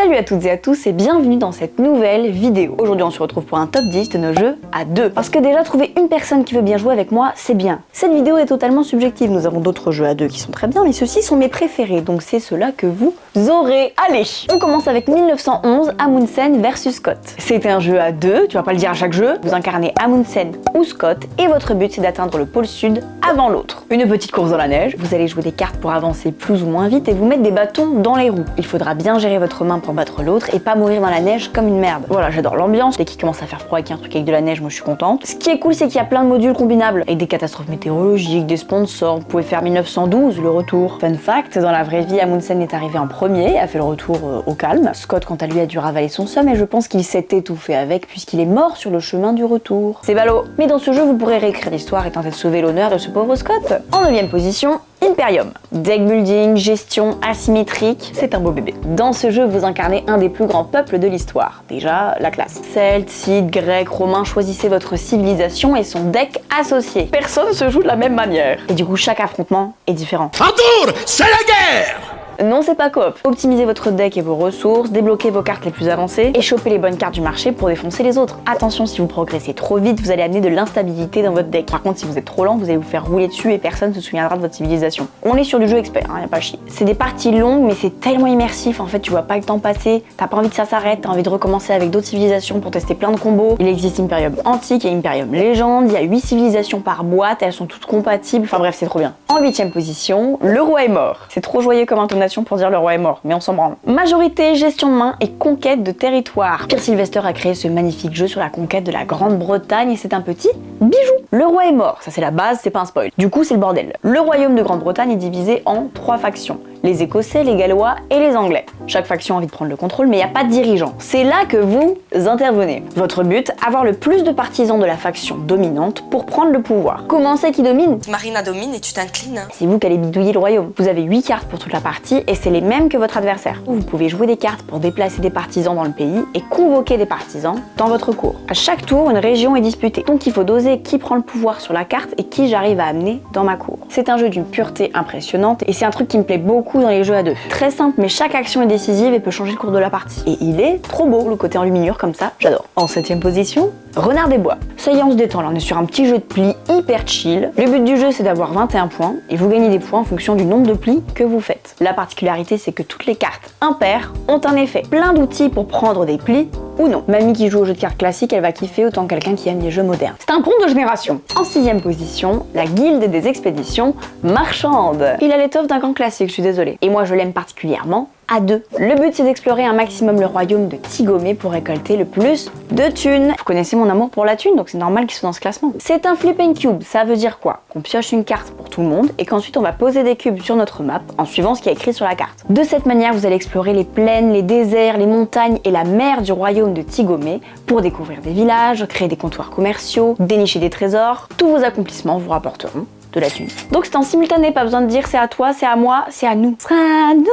Salut à toutes et à tous et bienvenue dans cette nouvelle vidéo. Aujourd'hui on se retrouve pour un top 10 de nos jeux à deux. Parce que déjà trouver une personne qui veut bien jouer avec moi, c'est bien. Cette vidéo est totalement subjective, nous avons d'autres jeux à deux qui sont très bien, mais ceux-ci sont mes préférés, donc c'est ceux-là que vous aurez. Allez, on commence avec 1911 Amundsen versus Scott. C'est un jeu à deux, tu vas pas le dire à chaque jeu, vous incarnez Amundsen ou Scott et votre but c'est d'atteindre le pôle sud avant l'autre. Une petite course dans la neige, vous allez jouer des cartes pour avancer plus ou moins vite et vous mettre des bâtons dans les roues. Il faudra bien gérer votre main pour battre l'autre et pas mourir dans la neige comme une merde. Voilà, j'adore l'ambiance, dès qu'il commence à faire froid et qu'il y a un truc avec de la neige, moi je suis contente. Ce qui est cool, c'est qu'il y a plein de modules combinables, avec des catastrophes météorologiques, des sponsors, vous pouvez faire 1912, le retour. Fun fact, dans la vraie vie, Amundsen est arrivé en premier et a fait le retour au calme. Scott, quant à lui, a dû ravaler son somme et je pense qu'il s'est étouffé avec puisqu'il est mort sur le chemin du retour. C'est ballot. Mais dans ce jeu, vous pourrez réécrire l'histoire et tenter de sauver l'honneur de ce pauvre Scott. En 9ème position, Imperium. Deck building, gestion asymétrique, c'est un beau bébé. Dans ce jeu, vous incarnez un des plus grands peuples de l'histoire. Déjà, la classe. Celtes, Scythes, Grecs, Romains, choisissez votre civilisation et son deck associé. Personne se joue de la même manière. Et du coup, chaque affrontement est différent. Un tour, c'est la guerre! Non, c'est pas coop. Optimisez votre deck et vos ressources, débloquez vos cartes les plus avancées et chopez les bonnes cartes du marché pour défoncer les autres. Attention, si vous progressez trop vite, vous allez amener de l'instabilité dans votre deck. Par contre, si vous êtes trop lent, vous allez vous faire rouler dessus et personne ne se souviendra de votre civilisation. On est sur du jeu expert, y a pas à chier. C'est des parties longues, mais c'est tellement immersif, en fait, tu vois pas le temps passer, t'as pas envie que ça s'arrête, t'as envie de recommencer avec d'autres civilisations pour tester plein de combos. Il existe Imperium Antique et Imperium Légende, il y a 8 civilisations par boîte, elles sont toutes compatibles, enfin bref, c'est trop bien. En 8ème position, le roi est mort. C'est trop joyeux comme intonation pour dire le roi est mort, mais on s'en branle. Majorité, gestion de main et conquête de territoire. Pierre Sylvester a créé ce magnifique jeu sur la conquête de la Grande-Bretagne et c'est un petit bijou. Le roi est mort, ça c'est la base, c'est pas un spoil. Du coup, c'est le bordel. Le royaume de Grande-Bretagne est divisé en 3 factions. Les Écossais, les Gallois et les Anglais. Chaque faction a envie de prendre le contrôle, mais il n'y a pas de dirigeant. C'est là que vous intervenez. Votre but, avoir le plus de partisans de la faction dominante pour prendre le pouvoir. Comment c'est qui domine? Marina domine et tu t'inclines. C'est vous qui allez bidouiller le royaume. Vous avez 8 cartes pour toute la partie et c'est les mêmes que votre adversaire. Vous pouvez jouer des cartes pour déplacer des partisans dans le pays et convoquer des partisans dans votre cour. À chaque tour, une région est disputée. Donc il faut doser qui prend le pouvoir sur la carte et qui j'arrive à amener dans ma cour. C'est un jeu d'une pureté impressionnante et c'est un truc qui me plaît beaucoup dans les jeux à deux. Très simple, mais chaque action est décisive et peut changer le cours de la partie. Et il est trop beau, le côté enluminure comme ça, j'adore. En 7ème position, Renard des Bois. Ça y est, on se détend là, on est sur un petit jeu de plis hyper chill. Le but du jeu, c'est d'avoir 21 points et vous gagnez des points en fonction du nombre de plis que vous faites. La particularité, c'est que toutes les cartes impaires ont un effet. Plein d'outils pour prendre des plis ou non. Mamie qui joue aux jeux de cartes classiques, elle va kiffer autant que quelqu'un qui aime les jeux modernes. C'est un pont de génération. En 6ème position, la Guilde des expéditions marchandes. Il a l'étoffe d'un grand classique, je suis désolée. Et moi, je l'aime particulièrement à deux. Le but, c'est d'explorer un maximum le royaume de Tigomé pour récolter le plus de thunes. Vous connaissez mon amour pour la thune, donc c'est normal qu'il soit dans ce classement. C'est un flip and cube, ça veut dire quoi? Qu'on pioche une carte pour tout le monde et qu'ensuite on va poser des cubes sur notre map en suivant ce qui est écrit sur la carte. De cette manière, vous allez explorer les plaines, les déserts, les montagnes et la mer du royaume de Tigomé pour découvrir des villages, créer des comptoirs commerciaux, dénicher des trésors. Tous vos accomplissements vous rapporteront de la thune. Donc c'est en simultané, pas besoin de dire c'est à toi, c'est à moi, c'est à nous. C'est à nous.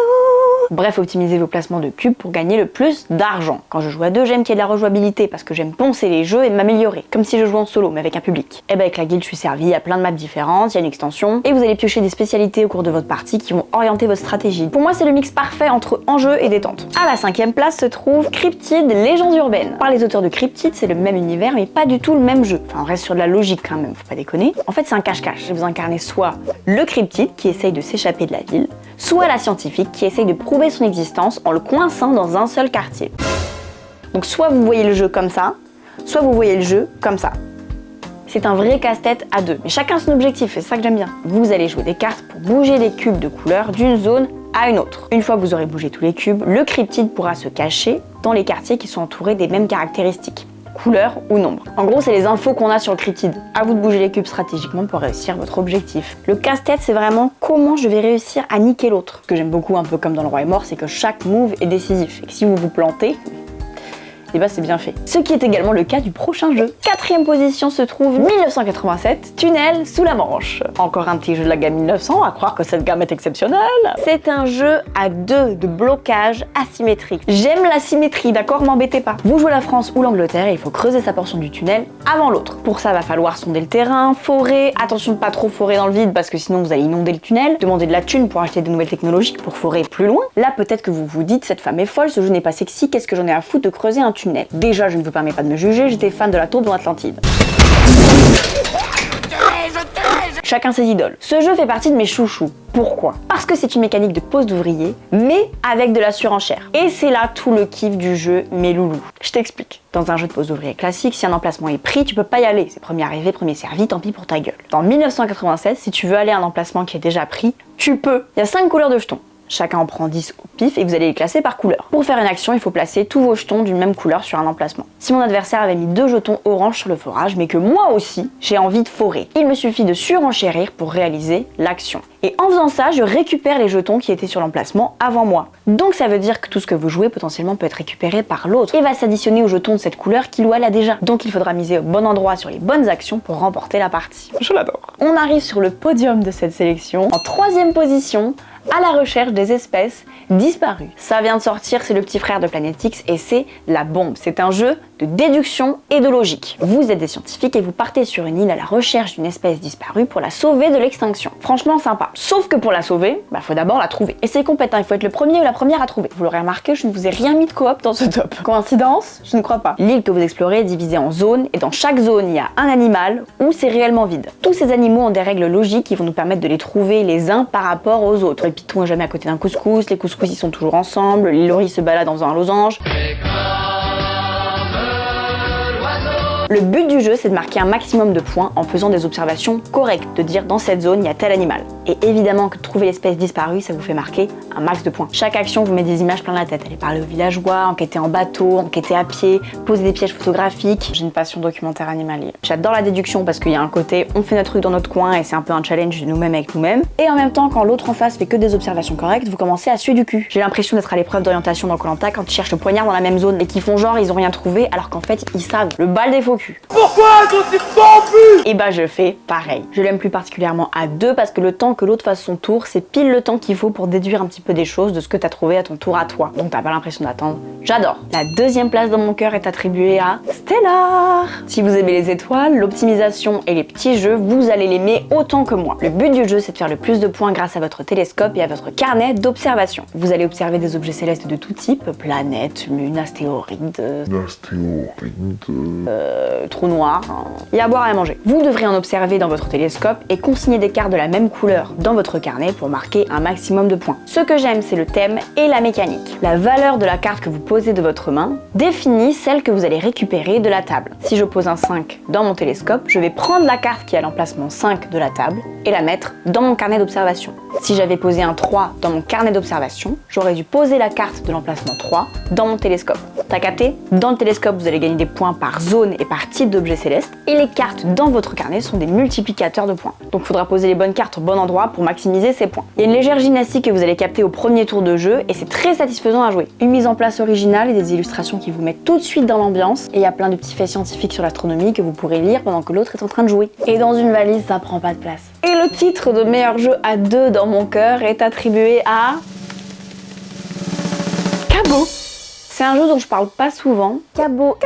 Bref, optimisez vos placements de cubes pour gagner le plus d'argent. Quand je joue à deux, j'aime qu'il y ait de la rejouabilité parce que j'aime poncer les jeux et m'améliorer. Comme si je jouais en solo, mais avec un public. Et ben avec la guilde, je suis servi, il y a plein de maps différentes, il y a une extension, et vous allez piocher des spécialités au cours de votre partie qui vont orienter votre stratégie. Pour moi, c'est le mix parfait entre enjeu et détente. À la 5ème place se trouve Cryptid, Légendes urbaines. Par les auteurs de Cryptid, c'est le même univers, mais pas du tout le même jeu. Enfin, on reste sur de la logique quand même, faut pas déconner. En fait, c'est un cache-cache. Vous incarnez soit le Cryptid qui essaye de s'échapper de la ville, soit la scientifique qui essaye de prouver son existence en le coinçant dans un seul quartier. Donc soit vous voyez le jeu comme ça, soit vous voyez le jeu comme ça. C'est un vrai casse-tête à deux, mais chacun son objectif, et c'est ça que j'aime bien. Vous allez jouer des cartes pour bouger les cubes de couleur d'une zone à une autre. Une fois que vous aurez bougé tous les cubes, le Cryptid pourra se cacher dans les quartiers qui sont entourés des mêmes caractéristiques. Couleur ou nombre. En gros, c'est les infos qu'on a sur le Cryptid. À vous de bouger les cubes stratégiquement pour réussir votre objectif. Le casse-tête, c'est vraiment comment je vais réussir à niquer l'autre. Ce que j'aime beaucoup, un peu comme dans Le Roi est mort, c'est que chaque move est décisif. Et que si vous vous plantez, et bah c'est bien fait. Ce qui est également le cas du prochain jeu. 4ème position se trouve 1987, Tunnel sous la Manche. Encore un petit jeu de la gamme 1900, à croire que cette gamme est exceptionnelle. C'est un jeu à 2 de blocage asymétrique. J'aime la symétrie, d'accord, m'embêtez pas. Vous jouez la France ou l'Angleterre et il faut creuser sa portion du tunnel avant l'autre. Pour ça, va falloir sonder le terrain, forer, attention de pas trop forer dans le vide parce que sinon vous allez inonder le tunnel, demander de la thune pour acheter de nouvelles technologies, pour forer plus loin. Là, peut-être que vous vous dites, cette femme est folle, ce jeu n'est pas sexy, qu'est-ce que j'en ai à foutre de creuser un tunnel? Déjà, je ne vous permets pas de me juger, j'étais fan de la tour dans Atlantide. Chacun ses idoles. Ce jeu fait partie de mes chouchous. Pourquoi? Parce que c'est une mécanique de pose d'ouvrier, mais avec de la surenchère. Et c'est là tout le kiff du jeu, mes loulous. Je t'explique. Dans un jeu de pose d'ouvrier classique, si un emplacement est pris, tu peux pas y aller. C'est premier arrivé, premier servi, tant pis pour ta gueule. Dans 1987, si tu veux aller à un emplacement qui est déjà pris, tu peux. Il y a 5 couleurs de jetons. Chacun en prend 10 au pif et vous allez les classer par couleur. Pour faire une action, il faut placer tous vos jetons d'une même couleur sur un emplacement. Si mon adversaire avait mis 2 jetons orange sur le forage, mais que moi aussi, j'ai envie de forer, il me suffit de surenchérir pour réaliser l'action. Et en faisant ça, je récupère les jetons qui étaient sur l'emplacement avant moi. Donc ça veut dire que tout ce que vous jouez potentiellement peut être récupéré par l'autre et va s'additionner aux jetons de cette couleur qu'il ou elle a déjà. Donc il faudra miser au bon endroit sur les bonnes actions pour remporter la partie. Je l'adore. On arrive sur le podium de cette sélection. En 3ème position, à la recherche des espèces disparues. Ça vient de sortir, c'est le petit frère de Planet X et c'est la bombe. C'est un jeu de déduction et de logique. Vous êtes des scientifiques et vous partez sur une île à la recherche d'une espèce disparue pour la sauver de l'extinction. Franchement sympa. Sauf que pour la sauver, faut d'abord la trouver. Et c'est compétent, il faut être le premier ou la première à trouver. Vous l'aurez remarqué, je ne vous ai rien mis de coop dans ce top. Coïncidence? Je ne crois pas. L'île que vous explorez est divisée en zones et dans chaque zone, il y a un animal où c'est réellement vide. Tous ces animaux ont des règles logiques qui vont nous permettre de les trouver les uns par rapport aux autres. Le python est jamais à côté d'un couscous, les couscous ils sont toujours ensemble, l'île Laurie se balade dans un losange. Le but du jeu, c'est de marquer un maximum de points en faisant des observations correctes, de dire dans cette zone, il y a tel animal. Et évidemment que trouver l'espèce disparue, ça vous fait marquer un max de points. Chaque action vous met des images plein la tête. Aller parler aux villageois, enquêter en bateau, enquêter à pied, poser des pièges photographiques. J'ai une passion documentaire animalier. J'adore la déduction parce qu'il y a un côté, on fait notre truc dans notre coin et c'est un peu un challenge de nous-mêmes avec nous-mêmes. Et en même temps, quand l'autre en face fait que des observations correctes, vous commencez à suer du cul. J'ai l'impression d'être à l'épreuve d'orientation dans Koh-Lanta quand ils cherchent le poignard dans la même zone et qu'ils font genre ils ont rien trouvé alors qu'en fait ils savent. Le bal des faux culs. Pourquoi je suis pas plus? Et bah je fais pareil. Je l'aime plus particulièrement à 2 parce que le temps que l'autre fasse son tour, c'est pile le temps qu'il faut pour déduire un petit peu des choses de ce que t'as trouvé à ton tour à toi. Donc t'as pas l'impression d'attendre. J'adore. La 2ème place dans mon cœur est attribuée à Stellar. Si vous aimez les étoiles, l'optimisation et les petits jeux, vous allez l'aimer autant que moi. Le but du jeu, c'est de faire le plus de points grâce à votre télescope et à votre carnet d'observation. Vous allez observer des objets célestes de tout type, planètes, lunes, astéroïdes, trous noirs. Il y a à boire et à manger. Vous devrez en observer dans votre télescope et consigner des cartes de la même couleur dans votre carnet pour marquer un maximum de points. Ce que j'aime, c'est le thème et la mécanique. La valeur de la carte que vous posez de votre main définit celle que vous allez récupérer de la table. Si je pose un 5 dans mon télescope, je vais prendre la carte qui est à l'emplacement 5 de la table et la mettre dans mon carnet d'observation. Si j'avais posé un 3 dans mon carnet d'observation, j'aurais dû poser la carte de l'emplacement 3 dans mon télescope. T'as capté? Dans le télescope, vous allez gagner des points par zone et par type d'objet céleste, et les cartes dans votre carnet sont des multiplicateurs de points. Donc il faudra poser les bonnes cartes au bon endroit pour maximiser ces points. Il y a une légère gymnastique que vous allez capter au premier tour de jeu, et c'est très satisfaisant à jouer. Une mise en place originale et des illustrations qui vous mettent tout de suite dans l'ambiance, et il y a plein de petits faits scientifiques sur l'astronomie que vous pourrez lire pendant que l'autre est en train de jouer. Et dans une valise, ça prend pas de place. Et le titre de meilleur jeu à 2 dans mon cœur est attribué à... Cabo. C'est un jeu dont je parle pas souvent. Cabo.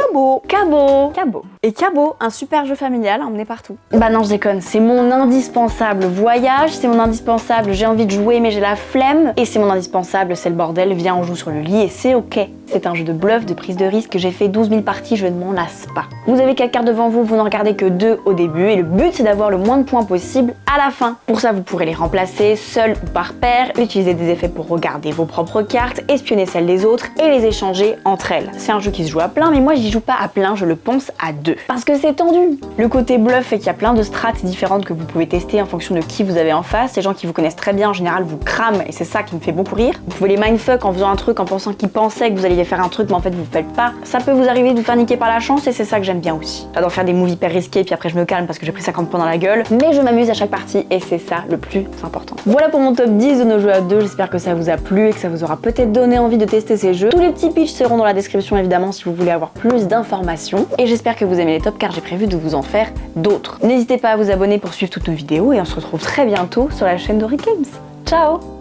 Et Cabo, un super jeu familial à emmener partout. Bah non, je déconne, c'est mon indispensable voyage, c'est mon indispensable j'ai envie de jouer mais j'ai la flemme, et c'est mon indispensable c'est le bordel, viens on joue sur le lit et c'est ok. C'est un jeu de bluff, de prise de risque, j'ai fait 12 000 parties, je ne m'en lasse pas. Vous avez 4 cartes devant vous, vous n'en regardez que 2 au début, et le but c'est d'avoir le moins de points possible à la fin. Pour ça vous pourrez les remplacer seul ou par paire, utiliser des effets pour regarder vos propres cartes, espionner celles des autres et les échanger entre elles. C'est un jeu qui se joue à plein, mais moi j'y joue pas à plein, je le pense à 2. Parce que c'est tendu. Le côté bluff fait qu'il y a plein de strates différentes que vous pouvez tester en fonction de qui vous avez en face. Les gens qui vous connaissent très bien en général vous crament et c'est ça qui me fait beaucoup rire. Vous pouvez les mindfuck en faisant un truc en pensant qu'ils pensaient que vous alliez faire un truc mais en fait vous le faites pas. Ça peut vous arriver de vous faire niquer par la chance et c'est ça que j'aime bien aussi. J'adore faire des moves hyper risqués puis après je me calme parce que j'ai pris 50 points dans la gueule, mais je m'amuse à chaque partie et c'est ça le plus important. Voilà pour mon top 10 de nos jeux à 2, j'espère que ça vous a plu et que ça vous aura peut-être donné envie de tester ces jeux. Tous les petits pitchs seront dans la description évidemment si vous voulez avoir plus d'informations. Et j'espère que vous aimez les tops car j'ai prévu de vous en faire d'autres. N'hésitez pas à vous abonner pour suivre toutes nos vidéos et on se retrouve très bientôt sur la chaîne d'Ori Games. Ciao!